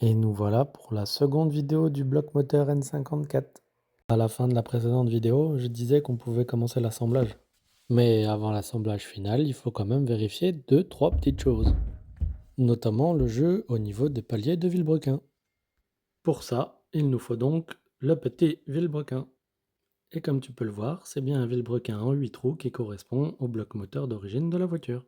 Et nous voilà pour la seconde vidéo du bloc moteur N54. À la fin de la précédente vidéo, je disais qu'on pouvait commencer l'assemblage. Mais avant l'assemblage final, il faut quand même vérifier 2-3 petites choses. Notamment le jeu au niveau des paliers de vilebrequin. Pour ça, il nous faut donc le petit vilebrequin. Et comme tu peux le voir, c'est bien un vilebrequin en 8 trous qui correspond au bloc moteur d'origine de la voiture.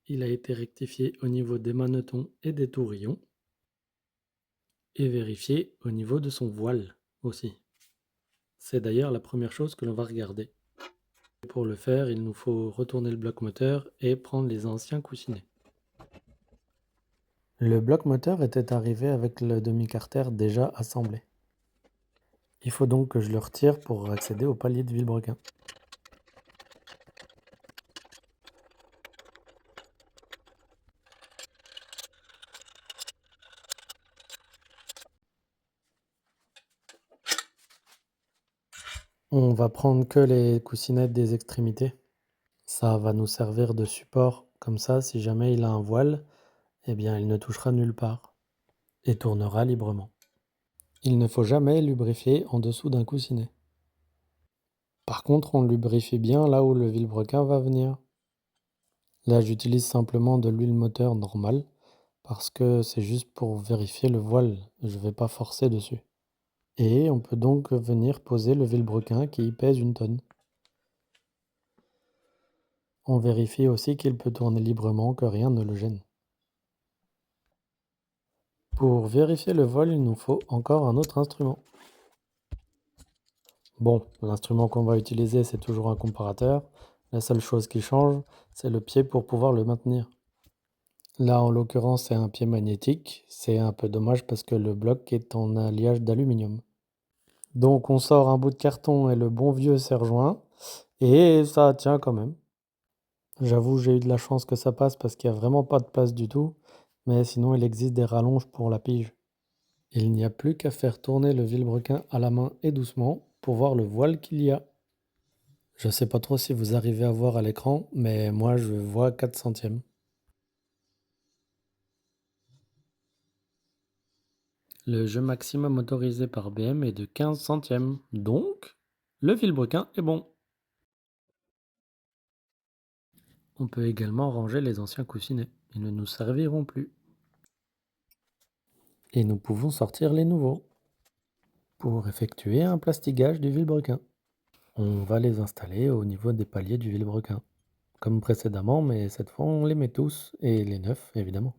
Il a été rectifié au niveau des manetons et des tourillons, et vérifié au niveau de son voile aussi. C'est d'ailleurs la première chose que l'on va regarder. Pour le faire, il nous faut retourner le bloc moteur et prendre les anciens coussinets. Le bloc moteur était arrivé avec le demi-carter déjà assemblé. Il faut donc que je le retire pour accéder au palier de vilebrequin. On va prendre que les coussinets des extrémités. Ça va nous servir de support, comme ça si jamais il a un voile, eh bien il ne touchera nulle part et tournera librement. Il ne faut jamais lubrifier en dessous d'un coussinet. Par contre, on lubrifie bien là où le vilebrequin va venir. Là, j'utilise simplement de l'huile moteur normale parce que c'est juste pour vérifier le voile, je ne vais pas forcer dessus. Et on peut donc venir poser le vilebrequin qui pèse 1 tonne. On vérifie aussi qu'il peut tourner librement, que rien ne le gêne. Pour vérifier le voile, il nous faut encore un autre instrument. Bon, l'instrument qu'on va utiliser, c'est toujours un comparateur. La seule chose qui change, c'est le pied pour pouvoir le maintenir. Là, en l'occurrence, c'est un pied magnétique. C'est un peu dommage parce que le bloc est en alliage d'aluminium. Donc, on sort un bout de carton et le bon vieux serre-joint. Et ça tient quand même. J'avoue, j'ai eu de la chance que ça passe parce qu'il n'y a vraiment pas de place du tout. Mais sinon, il existe des rallonges pour la pige. Il n'y a plus qu'à faire tourner le vilebrequin à la main et doucement pour voir le voile qu'il y a. Je sais pas trop si vous arrivez à voir à l'écran, mais moi je vois 4 centièmes. Le jeu maximum autorisé par BM est de 15 centièmes, donc le vilebrequin est bon. On peut également ranger les anciens coussinets, ils ne nous serviront plus. Et nous pouvons sortir les nouveaux pour effectuer un plastigage du vilebrequin. On va les installer au niveau des paliers du vilebrequin, comme précédemment, mais cette fois on les met tous, et les neufs évidemment.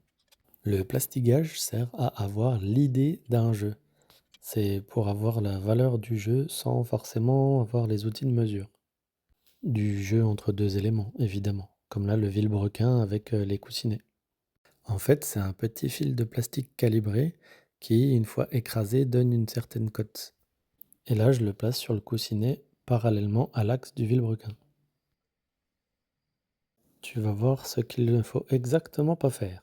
Le plastigage sert à avoir l'idée d'un jeu. C'est pour avoir la valeur du jeu sans forcément avoir les outils de mesure. Du jeu entre deux éléments, évidemment, comme là le vilebrequin avec les coussinets. En fait, c'est un petit fil de plastique calibré qui, une fois écrasé, donne une certaine cote. Et là, je le place sur le coussinet parallèlement à l'axe du vilebrequin. Tu vas voir ce qu'il ne faut exactement pas faire.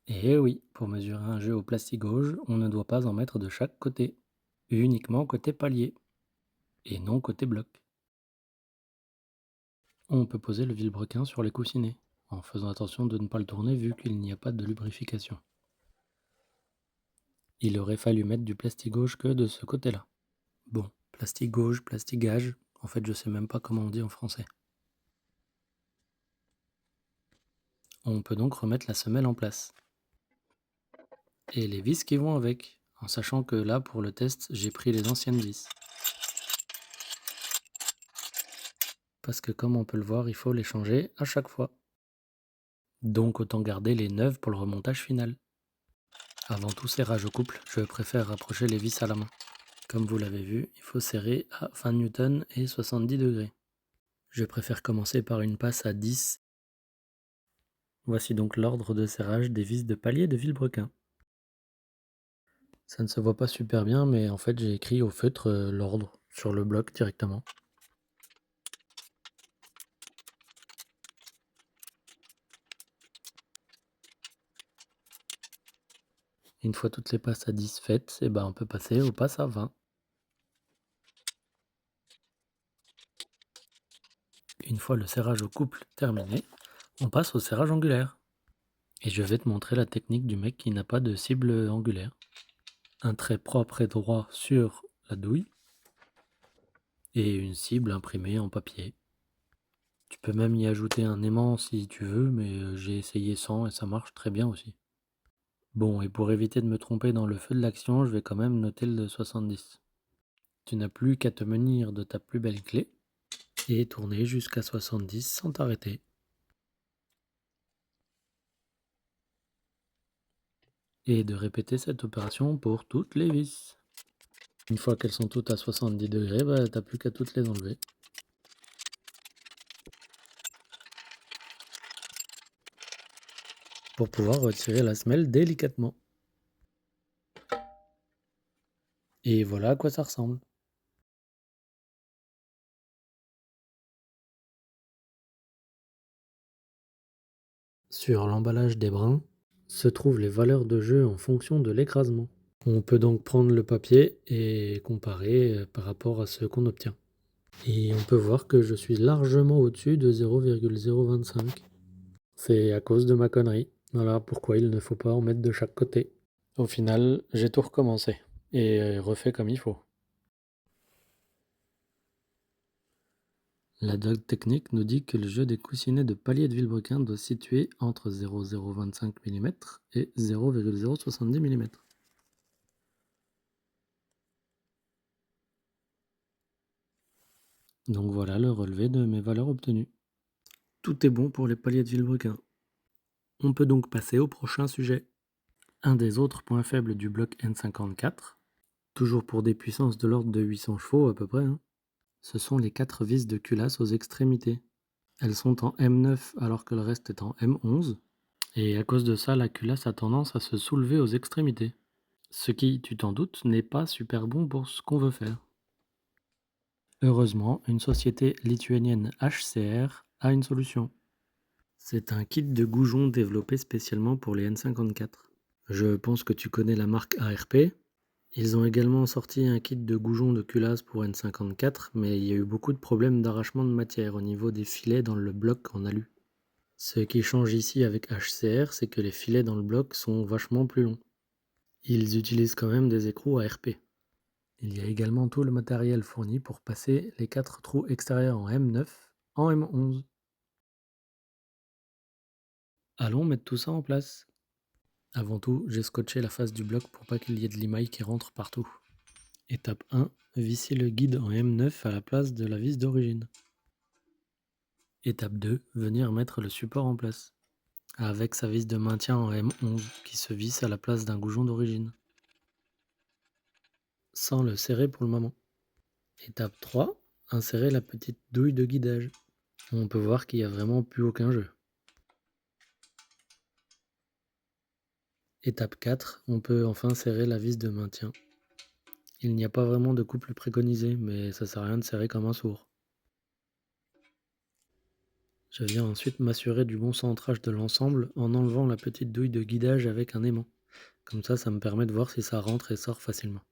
Et oui, pour mesurer un jeu au plastigauge, on ne doit pas en mettre de chaque côté, uniquement côté palier, et non côté bloc. On peut poser le vilebrequin sur les coussinets, en faisant attention de ne pas le tourner vu qu'il n'y a pas de lubrification. Il aurait fallu mettre du plastigauge que de ce côté-là. Bon, plastigauge, plastigage, en fait je sais même pas comment on dit en français. On peut donc remettre la semelle en place. Et les vis qui vont avec, en sachant que là pour le test j'ai pris les anciennes vis. Parce que comme on peut le voir, il faut les changer à chaque fois. Donc autant garder les neuves pour le remontage final. Avant tout serrage au couple, je préfère rapprocher les vis à la main. Comme vous l'avez vu, il faut serrer à 20 N et 70 degrés. Je préfère commencer par une passe à 10. Voici donc l'ordre de serrage des vis de palier de vilebrequin. Ça ne se voit pas super bien, mais en fait j'ai écrit au feutre l'ordre sur le bloc directement. Une fois toutes les passes à 10 faites, et ben on peut passer aux passes à 20. Une fois le serrage au couple terminé, on passe au serrage angulaire. Et je vais te montrer la technique du mec qui n'a pas de cible angulaire. Un trait propre et droit sur la douille et une cible imprimée en papier. Tu peux même y ajouter un aimant si tu veux, mais j'ai essayé sans et ça marche très bien aussi. Bon, et pour éviter de me tromper dans le feu de l'action, je vais quand même noter le 70. Tu n'as plus qu'à te munir de ta plus belle clé et tourner jusqu'à 70 sans t'arrêter. Et de répéter cette opération pour toutes les vis. Une fois qu'elles sont toutes à 70 degrés, bah, t'as plus qu'à toutes les enlever. Pour pouvoir retirer la semelle délicatement. Et voilà à quoi ça ressemble. Sur l'emballage des brins se trouvent les valeurs de jeu en fonction de l'écrasement. On peut donc prendre le papier et comparer par rapport à ce qu'on obtient. Et on peut voir que je suis largement au-dessus de 0,025. C'est à cause de ma connerie. Voilà pourquoi il ne faut pas en mettre de chaque côté. Au final, j'ai tout recommencé et refait comme il faut. La doc technique nous dit que le jeu des coussinets de palier de vilebrequin doit se situer entre 0,025 mm et 0,070 mm. Donc voilà le relevé de mes valeurs obtenues. Tout est bon pour les paliers de vilebrequin. On peut donc passer au prochain sujet. Un des autres points faibles du bloc N54, toujours pour des puissances de l'ordre de 800 chevaux à peu près, ce sont les 4 vis de culasse aux extrémités. Elles sont en M9 alors que le reste est en M11, et à cause de ça, la culasse a tendance à se soulever aux extrémités. Ce qui, tu t'en doutes, n'est pas super bon pour ce qu'on veut faire. Heureusement, une société lituanienne HCR a une solution. C'est un kit de goujons développé spécialement pour les N54. Je pense que tu connais la marque ARP. Ils ont également sorti un kit de goujons de culasse pour N54, mais il y a eu beaucoup de problèmes d'arrachement de matière au niveau des filets dans le bloc en alu. Ce qui change ici avec HCR, c'est que les filets dans le bloc sont vachement plus longs. Ils utilisent quand même des écrous ARP. Il y a également tout le matériel fourni pour passer les 4 trous extérieurs en M9 en M11. Allons mettre tout ça en place. Avant tout, j'ai scotché la face du bloc pour pas qu'il y ait de limaille qui rentre partout. Étape 1, visser le guide en M9 à la place de la vis d'origine. Étape 2, venir mettre le support en place, avec sa vis de maintien en M11 qui se visse à la place d'un goujon d'origine, sans le serrer pour le moment. Étape 3, insérer la petite douille de guidage. On peut voir qu'il n'y a vraiment plus aucun jeu. Étape 4, on peut enfin serrer la vis de maintien. Il n'y a pas vraiment de couple préconisé, mais ça sert à rien de serrer comme un sourd. Je viens ensuite m'assurer du bon centrage de l'ensemble en enlevant la petite douille de guidage avec un aimant. Comme ça me permet de voir si ça rentre et sort facilement.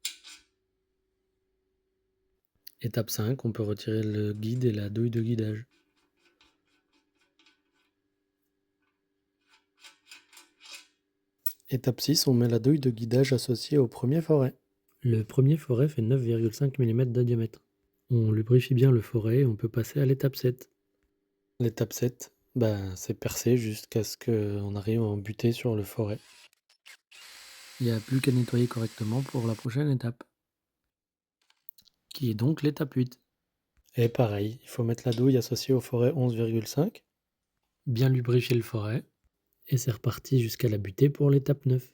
Étape 5, on peut retirer le guide et la douille de guidage. Étape 6, on met la douille de guidage associée au premier forêt. Le premier forêt fait 9,5 mm de diamètre. On lubrifie bien le forêt et on peut passer à l'étape 7. L'étape 7, c'est percer jusqu'à ce qu'on arrive à en buter sur le forêt. Il n'y a plus qu'à nettoyer correctement pour la prochaine étape, qui est donc l'étape 8. Et pareil, il faut mettre la douille associée au forêt 11,5, bien lubrifier le forêt, et c'est reparti jusqu'à la butée pour l'étape 9.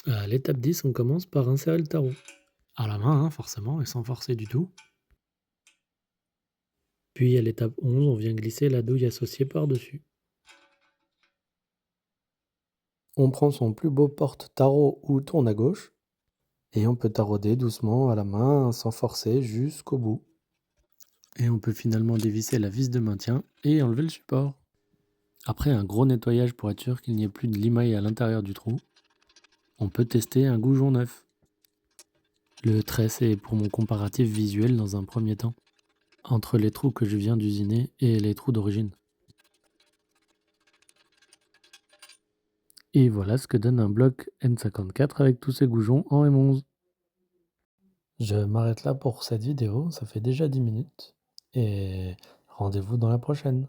À l'étape 10, on commence par insérer le tarot. À la main, forcément, et sans forcer du tout. Puis à l'étape 11, on vient glisser la douille associée par-dessus. On prend son plus beau porte-tarot ou tourne à gauche, et on peut tarauder doucement à la main sans forcer jusqu'au bout. Et on peut finalement dévisser la vis de maintien et enlever le support. Après un gros nettoyage pour être sûr qu'il n'y ait plus de limaille à l'intérieur du trou, on peut tester un goujon neuf. Le trait, c'est pour mon comparatif visuel dans un premier temps. entre les trous que je viens d'usiner et les trous d'origine. Et voilà ce que donne un bloc N54 avec tous ces goujons en M11. Je m'arrête là pour cette vidéo, ça fait déjà 10 minutes et rendez-vous dans la prochaine.